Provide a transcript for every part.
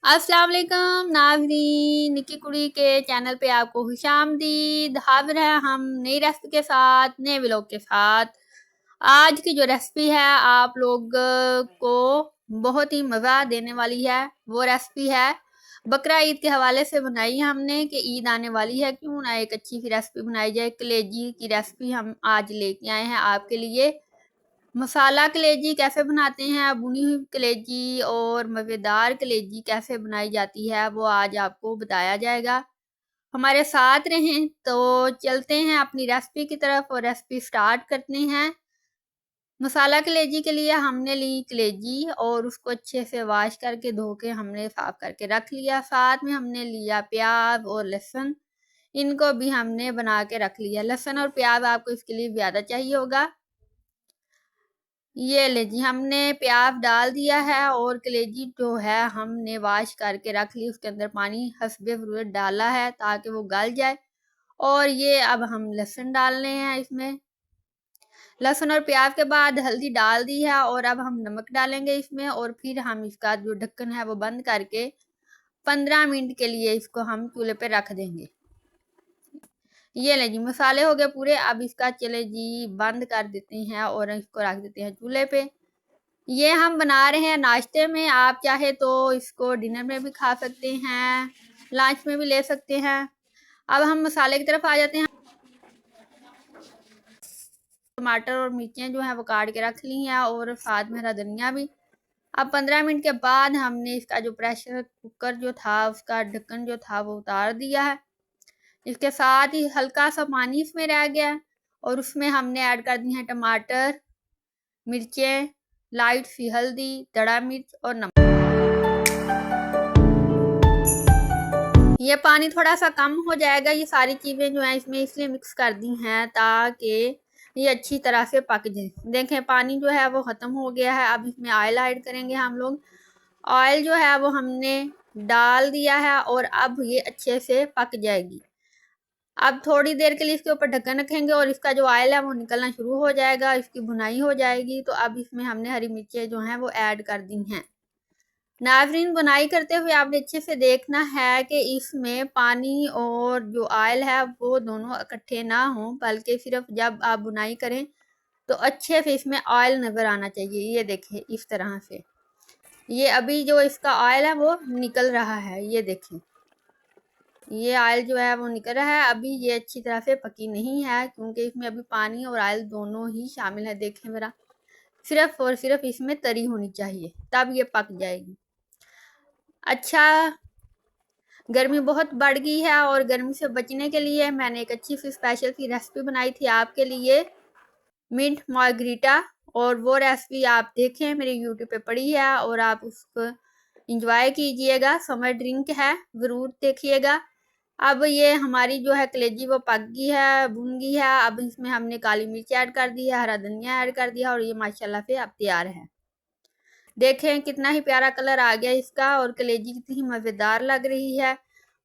अस्सलाम वालेकुम नाज़रीन, निक्की कुड़ी के चैनल पे आपको खुशामदीद। हाजिर है हम नई रेसिपी के साथ, नए व्लॉग के साथ। आज की जो रेसिपी है आप लोग को बहुत ही मज़ा देने वाली है। वो रेसिपी है बकरा ईद के हवाले से बनाई है हमने कि ईद आने वाली है, क्यों ना एक अच्छी सी रेसिपी बनाई जाए। कलेजी की रेसिपी हम आज लेके आए हैं आपके लिए। मसाला कलेजी कैसे बनाते हैं, भुनी हुई कलेजी और मज़ेदार कलेजी कैसे बनाई जाती है, वो आज आपको बताया जाएगा। हमारे साथ रहें। तो चलते हैं अपनी रेसिपी की तरफ और रेसिपी स्टार्ट करते हैं। मसाला कलेजी के लिए हमने ली कलेजी और उसको अच्छे से वॉश करके धो के हमने साफ करके रख लिया। साथ में हमने लिया प्याज और लहसुन, इनको भी हमने बना के रख लिया। लहसुन और प्याज आपको इसके लिए ज़्यादा चाहिए होगा। ये ले जी, हमने प्याज डाल दिया है और कलेजी जो है हमने वॉश करके रख ली। उसके अंदर पानी हस्बे ज़रूरत डाला है ताकि वो गल जाए। और ये अब हम लहसुन डालने हैं इसमें। लहसुन और प्याज के बाद हल्दी डाल दी है और अब हम नमक डालेंगे इसमें। और फिर हम इसका जो ढक्कन है वो बंद करके 15 मिनट के लिए इसको हम चूल्हे पे रख देंगे। ये ले जी, मसाले हो गए पूरे। अब इसका चले जी बंद कर देते हैं और इसको रख देते हैं चूल्हे पे। ये हम बना रहे हैं नाश्ते में, आप चाहे तो इसको डिनर में भी खा सकते हैं, लंच में भी ले सकते हैं। अब हम मसाले की तरफ आ जाते हैं। टमाटर और मिर्चें जो है वो काट के रख ली हैं और साथ में हरा धनिया भी। अब 15 मिनट के बाद हमने इसका जो प्रेशर कुकर जो था उसका ढक्कन जो था वो उतार दिया है। इसके साथ ही हल्का सा पानी इसमें रह गया है और उसमें हमने ऐड कर दी हैं टमाटर, मिर्चें, लाइट सी हल्दी, दड़ा मिर्च और नमक। ये पानी थोड़ा सा कम हो जाएगा। ये सारी चीज़ें जो हैं इसमें इसलिए मिक्स कर दी हैं ताकि ये अच्छी तरह से पक जाए। देखें पानी जो है वो ख़त्म हो गया है। अब इसमें ऑयल ऐड करेंगे हम लोग। ऑयल जो है वो हमने डाल दिया है और अब ये अच्छे से पक जाएगी। अब थोड़ी देर के लिए इसके ऊपर ढक्कन रखेंगे और इसका जो ऑयल है वो निकलना शुरू हो जाएगा, इसकी भुनाई हो जाएगी। तो अब इसमें हमने हरी मिर्चें जो हैं वो ऐड कर दी हैं। नाज़रीन, बुनाई करते हुए आपने अच्छे से देखना है कि इसमें पानी और जो ऑयल है वो दोनों इकट्ठे ना हों, बल्कि सिर्फ जब आप बुनाई करें तो अच्छे से इसमें ऑयल नज़र आना चाहिए। ये देखें इस तरह से, ये अभी जो इसका ऑयल है वो निकल रहा है। ये देखें, ये ऑयल जो है वो निकल रहा है। अभी ये अच्छी तरह से पकी नहीं है क्योंकि इसमें अभी पानी और ऑयल दोनों ही शामिल है। देखें ज़रा, सिर्फ और सिर्फ इसमें तरी होनी चाहिए तब ये पक जाएगी। अच्छा, गर्मी बहुत बढ़ गई है और गर्मी से बचने के लिए मैंने एक अच्छी सी स्पेशल सी रेसिपी बनाई थी आपके लिए, मिंट मार्गरीटा। और वो रेसिपी आप देखें, मेरे यूट्यूब पे पड़ी है और आप उसको इंजॉय कीजिएगा। समर ड्रिंक है, ज़रूर देखिएगा। अब ये हमारी जो है कलेजी वो पक गई है, भुन गई है। अब इसमें हमने काली मिर्च ऐड कर दी है, हरा धनिया ऐड कर दिया और ये माशाल्लाह से अब तैयार है। देखें कितना ही प्यारा कलर आ गया इसका और कलेजी कितनी ही मज़ेदार लग रही है।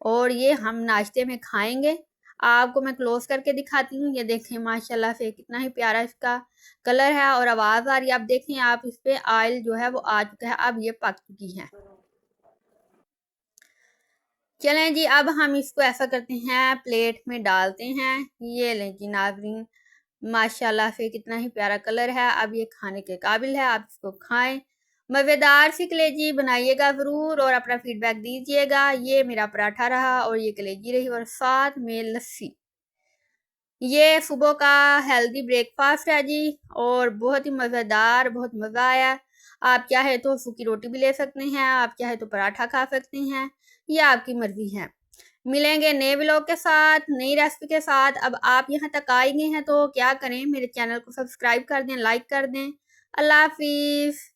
और ये हम नाश्ते में खाएंगे। आपको मैं क्लोज करके दिखाती हूँ। ये देखें माशाल्लाह से कितना ही प्यारा इसका कलर है और आवाज़ आ रही है। आप देखें, आप इस पे ऑयल जो है वो आ चुका है, अब ये पक चुकी है। चलें जी, अब हम इसको ऐसा करते हैं, प्लेट में डालते हैं। ये लें जी नाज़रीन, माशाल्लाह से कितना ही प्यारा कलर है। अब ये खाने के काबिल है, आप इसको खाएं। मज़ेदार सी कलेजी बनाइएगा ज़रूर और अपना फीडबैक दीजिएगा। ये मेरा पराठा रहा और ये कलेजी रही और साथ में लस्सी। ये सुबह का हेल्दी ब्रेकफास्ट है जी और बहुत ही मज़ेदार, बहुत मज़ा आया। आप चाहे तो सूखी रोटी भी ले सकते हैं, आप चाहे तो पराठा खा सकते हैं, ये आपकी मर्ज़ी है। मिलेंगे नए व्लॉग के साथ, नई रेसिपी के साथ। अब आप यहाँ तक आए गए हैं तो क्या करें, मेरे चैनल को सब्सक्राइब कर दें, लाइक कर दें। अल्लाह हाफिज़।